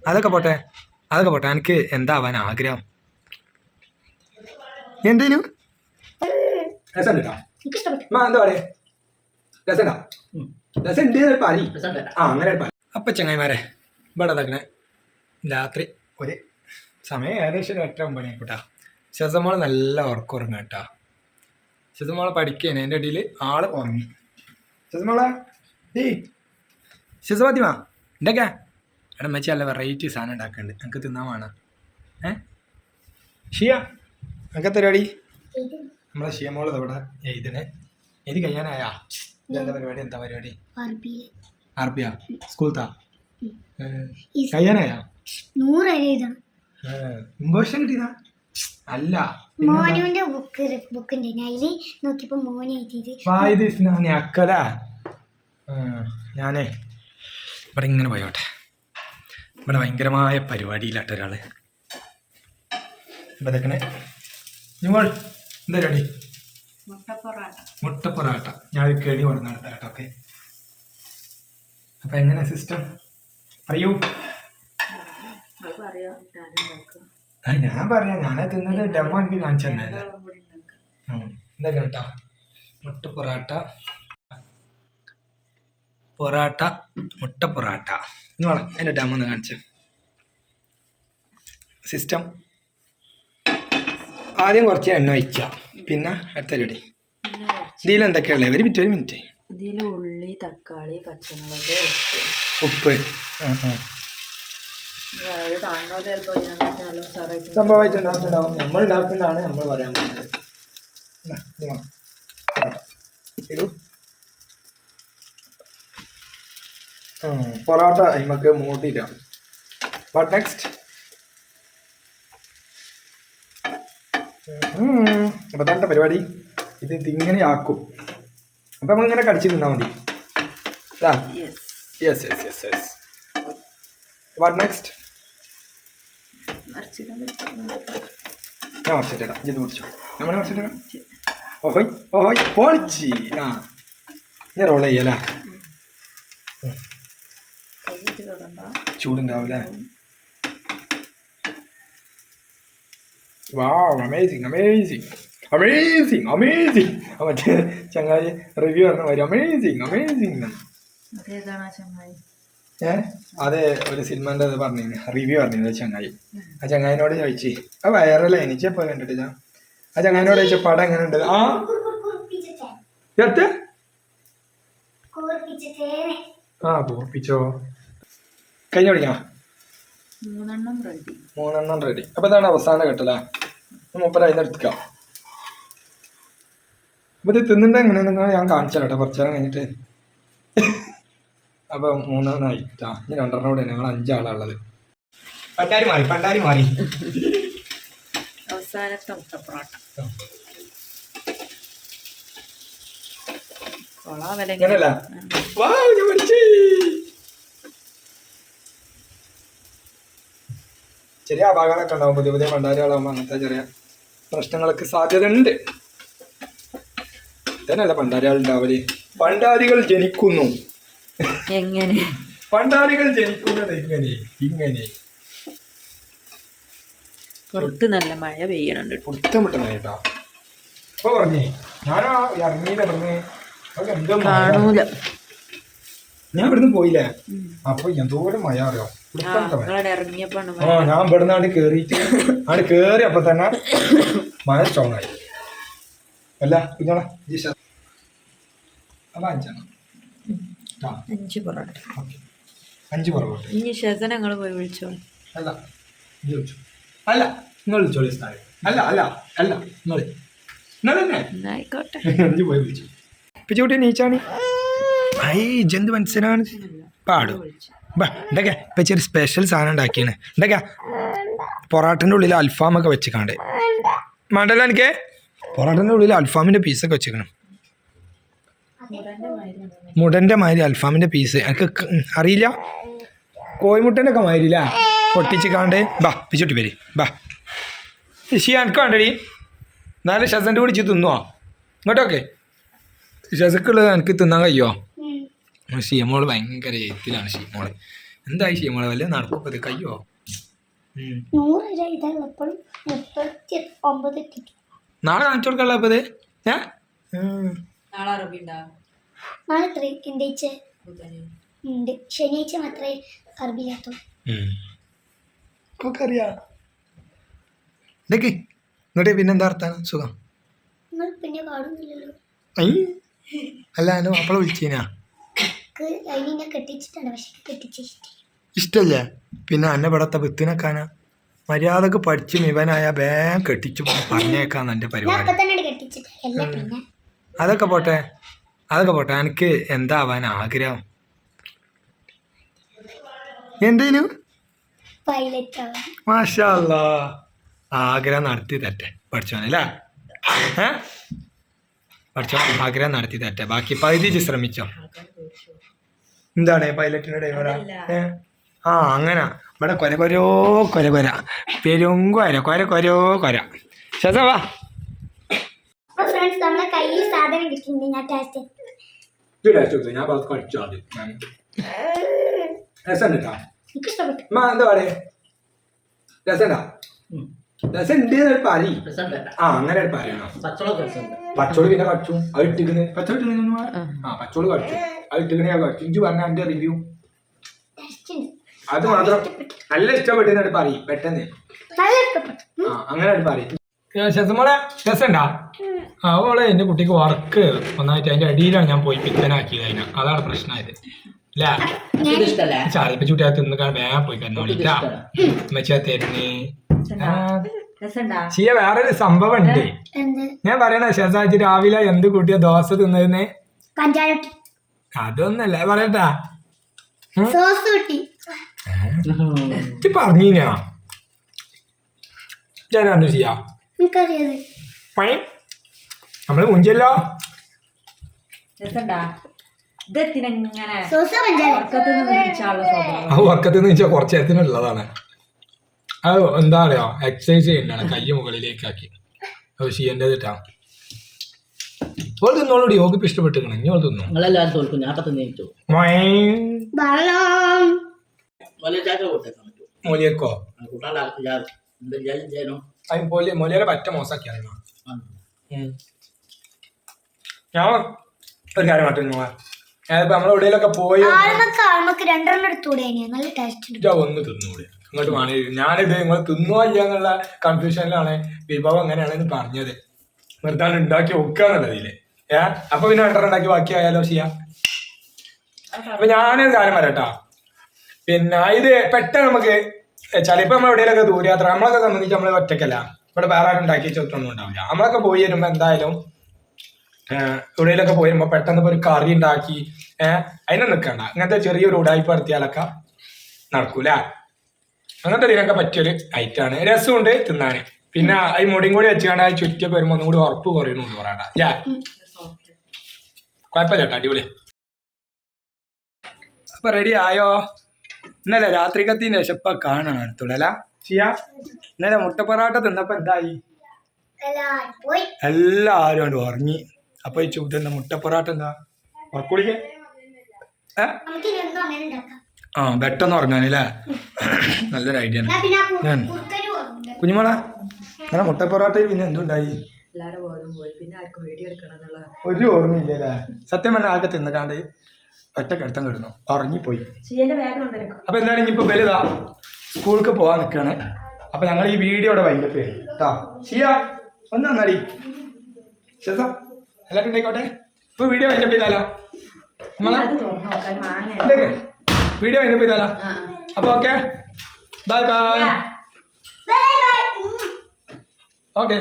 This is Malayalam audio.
അതൊക്കെ പോട്ടെ എനിക്ക് എന്താവാൻ ആഗ്രഹം എന്തേനു എന്താ പറയാ അപ്പൊ ചങ്ങായിമാരെ ഇവിടെ തക്കണേ രാത്രി ഒരു സമയം ഏകദേശം 8-9 ആയിക്കോട്ടാ. ശസമോള് നല്ല ഉറക്കം കേട്ടാ. ശസമോളെ പഠിക്കേനെ എൻ്റെ ഇടയിൽ ആള് ഉറങ്ങി. ശസമോളെ ശസമാതിമാ എന്തൊക്കെ എടാ മച്ചി നല്ല വെറൈറ്റി സാധനം ഉണ്ടാക്കുന്നുണ്ട്, എനിക്ക് തിന്നാൻ വേണം. ഷിയ അങ്ങനത്തെ പരിപാടി നമ്മളെ ഷിയമോള് ഇവിടെ എഴുതണേ. എഴുതി കഴിയാനായാ? എന്താ പരിപാടി അറബിയ സ്കൂളത്താ കഴിയാനായാ? ഇമ്പോഷൻ കിട്ടിയതാ അല്ല അക്കല. ഞാനേ ഇവിടെ ഇങ്ങനെ പോയോട്ടെ. ഇവിടെ ഭയങ്കരമായ പരിപാടിയിലാട്ട ഒരാള് ഇതൊക്കെ നിങ്ങൾ എന്താ പരിപാടി? മുട്ട പൊറാട്ട. ഞാൻ ഒരു കേടി പറഞ്ഞു നടത്താം കേട്ടോ. ഓക്കെ, അപ്പൊ എങ്ങനെ സിസ്റ്റം പറയൂ. ഞാൻ പറയാം, ഞാനത് തിന്നത് ഡെമോ എനിക്ക് കാണിച്ചു തന്നല്ലേ. എന്താ കേട്ടോ മുട്ട പൊറാട്ട മുട്ട പൊറാട്ട എന്ന് പറയാം. അതിൻ്റെ ഡെമോ ഒന്ന് കാണിച്ചു സിസ്റ്റം. ആദ്യം കുറച്ച് എണ്ണ ഒഴിക്കുക, പിന്നെ അടുത്ത റെഡി. ഇതിലെന്തൊക്കെയുള്ളത്? ഒരു മിനിറ്റ്. ഇതിൽ ഉള്ളി, തക്കാളി, പച്ചമുളക്, ഉപ്പ്. സംഭവമായിട്ടുണ്ടാവും. നമ്മൾ ഉണ്ടാക്കുന്നതാണ് നമ്മൾ പറയാൻ പോകുന്നത്. പൊറോട്ട നമുക്ക് മൂട്ടിയിടാം. What next? അപ്പൊ തന്നെ പരിപാടി. ഇത് ഇങ്ങനെ ആക്കും. അപ്പൊ നമ്മളിങ്ങനെ കടിച്ചു തിന്നാ മതി. യെസ്. What next? ഞാൻ മറിച്ചിട്ടാ, ഇത് കുടിച്ചോ. നമ്മളെ മറിച്ചിട്ടാ. ഓഹോയ് പൊളിച്ച്. ഞാൻ റോൾ ചെയ്യല്ലേ? ചൂടുണ്ടാവൂലേ? വാവ്, അമേസിങ്. മറ്റേ ചങ്ങായി റിവ്യൂ പറഞ്ഞ മാതിരി അമേസിങ്. അതെ, ഒരു സിനിമന്റെ പറഞ്ഞു റിവ്യൂ പറഞ്ഞു ചങ്ങായി. ആ ചങ്ങായിനോട് ചോദിച്ചു, ആ വൈറലാ, എനിച്ചപ്പോ കണ്ടിട്ടില്ല. ആ ചങ്ങായിനോട് ചോദിച്ച പടം എങ്ങനെ ഉണ്ട്? പൂർപ്പിച്ചോ? കഴിഞ്ഞ പഠിക്കാം. 3 റെഡി. അപ്പൊ ഇതാണ് അവസാന ഘട്ടല്ലേ? മൂപ്പര അതിന് എടുക്കാം. അപ്പൊ ഇത് തിന്നിട്ട് എങ്ങനെയാ ഞാൻ കാണിച്ചു കേട്ടോ കുറച്ചു നേരം കഴിഞ്ഞിട്ട്. അപ്പൊ 3 ആയി. ഇനി 2 കൂടെ ഞങ്ങൾ 5 ആളുള്ളത്. പണ്ടാരി മാറി. അവസാനത്തെ മുട്ടപ്പൊറാട്ട. ചെറിയ അപകടമൊക്കെ ഉണ്ടാവും. പുതിയ പണ്ടാരികളാകുമ്പോൾ അങ്ങനത്തെ ചെറിയ പ്രശ്നങ്ങളൊക്കെ സാധ്യത ഉണ്ട്. ഇതന്നെയല്ല പണ്ടാരികൾ ഉണ്ടാവല്. പണ്ടാരികൾ ജനിക്കുന്നു എങ്ങനെ? പണ്ടാരികൾ ജനിക്കുന്നത് ഇങ്ങനെ. പുറത്ത് നല്ല മഴ പെയ്യണുണ്ട്. പുറത്തുമിട്ട കേട്ടോ. അപ്പൊ പറഞ്ഞേ ഞാനാ ഇറങ്ങിയിലിറങ്ങി കാണൂല. ഞാൻ ഇവിടുന്ന് പോയില്ലേ? അപ്പൊ എന്തോരം മഴ അറിയാം. ഞാൻ ഇവിടുന്ന് ആണ്ട് കേറി അപ്പൊ തന്നെ മഴ സ്ട്രോങ് ആയി. അല്ല കുഞ്ഞോളെ 5 പൊറോട്ട. 5 പൊറോട്ട. ഇനി ഷെസൻ ഞങ്ങൾ പോയി വിളിച്ചോ? അല്ല നിങ്ങൾ വിളിച്ചോളി. അല്ല ആയിക്കോട്ടെ. പോയി വിളിച്ചു. പിച്ചുകുട്ടി നീച്ചാണ്. ജന്തു മനസ്സിലാണ് പാടും. എന്തൊക്കെ ഇപ്പൊ ചെറിയ സ്പെഷ്യൽ സാധനം ഉണ്ടാക്കിയാണ്. എന്തൊക്കെയാ പൊറോട്ടൻ്റെ ഉള്ളിൽ അൽഫാമൊക്കെ വെച്ചിക്കാണ്ട്. മണ്ടല്ലോ എനിക്ക് പൊറോട്ടൻ്റെ ഉള്ളിൽ അൽഫാമിൻ്റെ പീസൊക്കെ വെച്ചിക്കണം. മുടൻ്റെ മാതിരി അൽഫാമിൻ്റെ പീസ് എനിക്ക് അറിയില്ല. കോഴിമുട്ടൻ്റെ ഒക്കെ മാതിരില്ല പൊട്ടിച്ചിക്കാണ്ട്. പിച്ചുട്ടി വരി എനിക്ക് വേണ്ടടി. എന്നാലും ഷസൻ്റെ കൂടി തിന്നുവോ ഇങ്ങോട്ടൊക്കെ? ഷസക്കുള്ളത് എനിക്ക് തിന്നാൻ കഴിയുമോ? ഷീമോള് ഭയങ്കര എഴുത്തിലാണ്. ഷീമോള് എന്തായി ചെയ്യുമ്പോൾ വല്ല നടക്കുമ്പോൾ കയ്യോ 100 രൂപ ഇതുള്ളപ്പോഴും 39 എത്തിക്കും. നാളെ കാണിച്ചു കൊടുക്കാനുള്ള അപ്പോൾ ഇത് ഏ നാളെ അറബി ഉണ്ടാ നാളെ എത്ര തിങ്കളാഴ്ച ഉണ്ട്, ശനിയാഴ്ച മാത്രമേ അറബിയില്ലാത്തുള്ളൂ. അറിയാം ഇതൊക്കെ ഇങ്ങോട്ട് പിന്നെന്താ അർത്ഥാണ് സുഖം നിങ്ങൾ പിന്നെ കാണുന്നില്ലല്ലോ. അല്ല എൻ്റെ മാപ്പിള വിളിച്ചീനാ അതിനെ കെട്ടിച്ചിട്ടാണ്, പക്ഷെ കെട്ടിച്ച ഇഷ്ടല്ലേ പിന്നെ എന്നെ ഇവിടത്തെ വിത്തിനക്കാനാ മര്യാദക്ക് പഠിച്ച് ഇവനായ വേഗം കെട്ടിച്ചു പറഞ്ഞേക്കാന്ന് എൻ്റെ പരിപാടി. തന്നെ കെട്ടിച്ചിട്ട് അല്ല പിന്നെ അതൊക്കെ പോട്ടെ എനിക്ക് എന്താവാൻ ആഗ്രഹം എന്തേനു പൈലറ്റ് ആവാൻ. മാഷാ അല്ലാ ആഗ്രഹം നടത്തി തട്ടെ പഠിച്ചോനല്ലേ പഠിച്ചോ ആഗ്രഹം നടത്തി തട്ടെ ബാക്കി പകുതി ശ്രമിച്ചോ. എന്താണ് പൈലറ്റിന്റെ ഡ്രൈവറാ ആ അങ്ങനെ ഇവിടെ കൊര പെരുങ്കൊര ശസവാ. അപ്പൊ ഫ്രണ്ട്സ് നമ്മളെ കയ്യിൽ സാധനം കിട്ടിയിട്ടുണ്ട്. ഞാൻ ടേസ്റ്റ് ഞാൻ കഴിച്ചു രസമുണ്ടാ എനിക്ക് ഇഷ്ടപ്പെട്ടു. എന്താ പറയാ രസമുണ്ടാ രസം ഉണ്ട് പാരി ആ അങ്ങനെ പറയണോ പച്ചോള് പിന്നെ കടിച്ചു അത് ഇട്ടിക്കണ് പച്ചോള് പച്ചോള് കടിച്ചു അത് ഇട്ടിക്കണേ ഞാൻ കടിച്ചു ഇഞ്ചി പറഞ്ഞ എന്റെ റിവ്യൂ അത് മാത്രം നല്ല ഇഷ്ടപ്പെട്ടെന്നാണ് പറയും പെട്ടെന്ന് ആ അങ്ങനെ പറയും. ശസമോളെ രസമുണ്ടാ അവളെ എന്റെ കുട്ടിക്ക് വർക്ക് ഒന്നായിട്ട് അതിന്റെ അടിയിലാണ് ഞാൻ പോയി പിത്തനാക്കിയത് അതിന് അതാണ് പ്രശ്നമായത് അല്ലേ ചാലിപ്പ ചൂട്ടിയാ തിന്ന് വേഗം പോയി കന്നോളിട്ടാ മെച്ചാ തരുന്നേ. ഷിയ വേറൊരു സംഭവം ഉണ്ട് ഞാൻ പറയണ ഷസാജി രാവിലെ എന്ത് കൂട്ടിയ ദോശ തിന്നതിന് അതൊന്നല്ല പറയട്ടാ പറഞ്ഞീനാ ഞാനാണ് ഷിയ നമ്മള് മുഞ്ചല്ലോ ആ ഉറക്കത്തിന്ന് വെച്ചാൽ കുറച്ച് നേരത്തിനുള്ളതാണ്. അത് എന്താ പറയാ എക്സസൈസ് ചെയ്യണ്ടാണ് കൈ മുകളിലേക്കാക്കി അത് ഷിയന്റെ തെറ്റാ. ഓൾ തിന്നോളൂടി ഓക്ക് ഇഷ്ടപ്പെട്ടിരിക്കണം ഇനി ഓൾ തിന്നു മൊലിയക്കോ മൊലിയരെ പറ്റ മോശാക്കിയാണ്. ഞാൻ ഒരു കാര്യം മാറ്റുന്നു നമ്മളെവിടെയൊക്കെ പോയി ഒന്ന് തിന്നൂടെ ഇങ്ങോട്ട് വേണേ ഞാനിത് നിങ്ങൾ തിന്നുവോ ഇല്ല എന്നുള്ള കൺഫ്യൂഷനിലാണ് വിഭവം എങ്ങനെയാണെന്ന് പറഞ്ഞത് നിർത്താണ്ട് ഉണ്ടാക്കി വെക്കാന്നുള്ളതില് അപ്പൊ പിന്നെ 2 ഉണ്ടാക്കി ബാക്കി ആയാലോ ചെയ്യാം. അപ്പൊ ഞാനൊരു കാര്യം പറയട്ടാ പിന്നെ ഇത് പെട്ടെന്ന് നമുക്ക് ചിലപ്പോ നമ്മൾ എവിടെയൊക്കെ ദൂരയാത്ര നമ്മളൊക്കെ സംബന്ധിച്ച് നമ്മൾ ഒറ്റക്കല്ല ഇവിടെ വേറെ ആരും ഉണ്ടാക്കി വെച്ചൊന്നും ഉണ്ടാവില്ല. നമ്മളൊക്കെ പോയി വരുമ്പോ എന്തായാലും എവിടെയൊക്കെ പോയി വരുമ്പോ പെട്ടെന്ന് ഇപ്പൊ ഒരു കറി ഉണ്ടാക്കി അതിനെ നിൽക്കണ്ട ഇങ്ങനത്തെ ചെറിയൊരു ഉടായ്പ നടത്തിയാലൊക്കെ നടക്കൂല. അങ്ങനത്തെ ഇതിനൊക്കെ പറ്റിയൊരു ഐറ്റാണ്. രസമുണ്ട് തിന്നാന് പിന്നെ ഈ മുടിയും കൂടി വെച്ചുകൊണ്ട് ചുറ്റിയൊക്കെ വരുമ്പോ ഒന്നും കൂടി ഉറപ്പ് കുറയുന്നുണ്ട് പറയണ്ട യാ കുഴപ്പമില്ല കേട്ടോ അടിപൊളി. അപ്പൊ റെഡി ആയോ? ഇന്നലെ രാത്രിക്കത്തിന്റെ വിശപ്പ കാണണം അടുത്തുള്ള ചെയ്യാ. ഇന്നലെ മുട്ടപ്പൊറാട്ട തിന്നപ്പോ എന്തായി എല്ലാരും കൊണ്ട് ഉറങ്ങി. അപ്പൊ ഈ ചൂടുന്ന മുട്ടപ്പൊറാട്ട എന്താ ഉറക്കുളിക്ക് പെട്ടെന്ന് ഉറങ്ങാനല്ലേ നല്ലൊരു ഐഡിയ ആണ്. കുഞ്ഞുമോളെ അങ്ങനെ മുട്ടപ്പൊറാട്ടയിൽ പിന്നെ എന്തുണ്ടായി ഒരു ഓർമ്മയില്ലല്ലേ സത്യം പറഞ്ഞ ആകെ തിന്നിട്ടാണ്ട് ഒറ്റക്കെടുത്തം കിടന്നു ഉറങ്ങിപ്പോയി. അപ്പൊ എന്താണ് ഇനിയിപ്പോ വലുതാ സ്കൂൾക്ക് പോവാൻ നിൽക്കുകയാണ്. അപ്പൊ ഞങ്ങൾ ഈ വീഡിയോയുടെ വൈകിട്ട് കേട്ടോ ഷിയ ഒന്ന് നന്നാടി ശേഷം എല്ലാവരും ഉണ്ടായിക്കോട്ടെ. ഇപ്പൊ വീഡിയോ വൈകിട്ട് ചെയ്താലോ വീഡിയോ വൈകിട്ട് ചെയ്താലോ. അപ്പൊ ഓക്കെ ബൈ ബൈ. ഓക്കെ